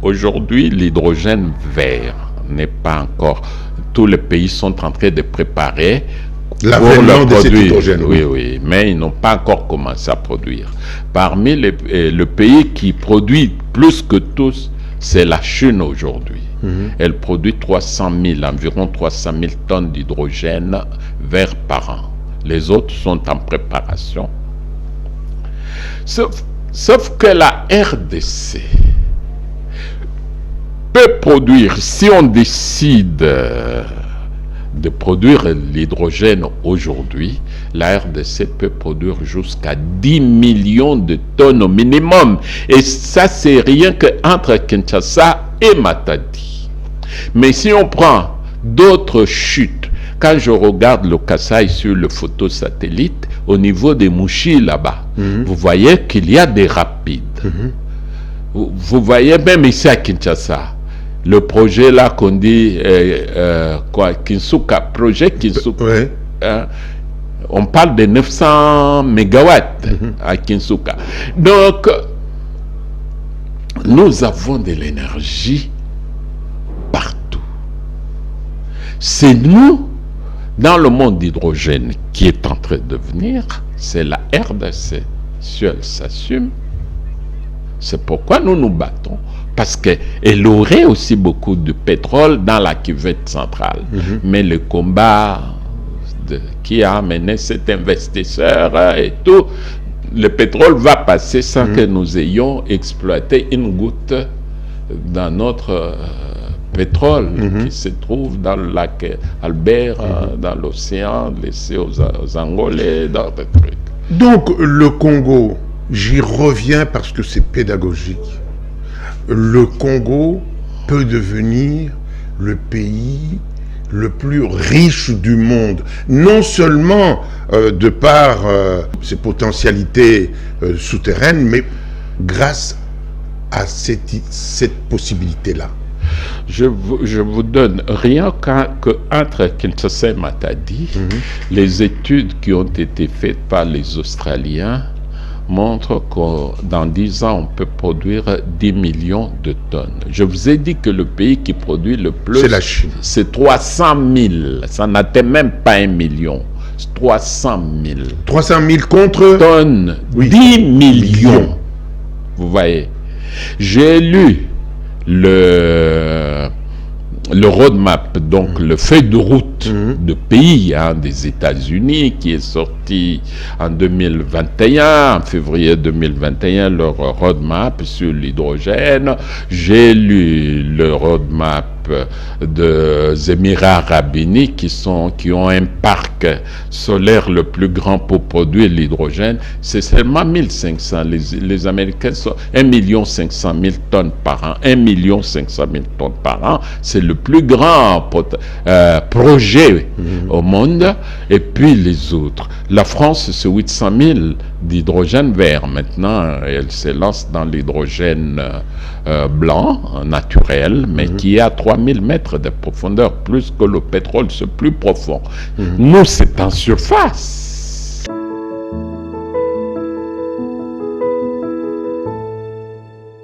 Aujourd'hui, l'hydrogène vert n'est pas encore... Tous les pays sont en train de préparer l'avènement de cet hydrogène. Oui, mais ils n'ont pas encore commencé à produire. Parmi le pays qui produit plus que tous, c'est la Chine aujourd'hui. Elle produit environ 300 000 tonnes d'hydrogène vert par an. Les autres sont en préparation. Sauf que la RDC peut produire, si on décide de produire l'hydrogène aujourd'hui, la RDC peut produire jusqu'à 10 millions de tonnes au minimum. Et ça, c'est rien qu'entre Kinshasa et Matadi. Mais si on prend d'autres chutes, quand je regarde le Kasaï sur le photosatellite, au niveau des Mouchis là-bas, vous voyez qu'il y a des rapides. Vous voyez même ici à Kinshasa, le projet là qu'on dit Kinsuka, projet Kinsuka. On parle de 900 mégawatts à Kinsuka. Donc, nous avons de l'énergie partout. C'est nous, dans le monde d'hydrogène qui est en train de venir, c'est la RDC. Si elle s'assume, c'est pourquoi nous nous battons. Parce qu'elle aurait aussi beaucoup de pétrole dans la cuvette centrale. Mais le combat qui a amené cet investisseur et tout, le pétrole va passer sans que nous ayons exploité une goutte dans notre pétrole qui se trouve dans le lac Albert, dans l'océan, laissé aux Angolais, dans des trucs. Donc le Congo, j'y reviens parce que c'est pédagogique. Le Congo peut devenir le pays le plus riche du monde, non seulement de par ses potentialités souterraines, mais grâce à cette possibilité-là. Je vous donne, rien qu'entre Kinshasa et Matadi, les études qui ont été faites par les Australiens montrent que dans 10 ans, on peut produire 10 millions de tonnes. Je vous ai dit que le pays qui produit le plus, c'est la Chine. C'est 300 000. Ça n'atteint même pas 1 million. 300 000. 300 000 contre tonnes. 10 millions. Vous voyez. J'ai lu le roadmap, donc le feuille de route de pays des États-Unis qui est sorti en 2021, en février 2021, leur roadmap sur l'hydrogène. J'ai lu le roadmap des Émirats Arabes Unis qui ont un parc solaire le plus grand pour produire l'hydrogène. C'est seulement 1500. Les Américains sont 1 500 000 tonnes par an. 1 500 000 tonnes par an. C'est le plus grand projet au monde. Et puis les autres. La France, c'est 800 000 d'hydrogène vert. Maintenant, elle se lance dans l'hydrogène blanc, naturel, mais qui est à 3000 mètres de profondeur, plus que le pétrole, c'est plus profond. Nous, c'est en surface.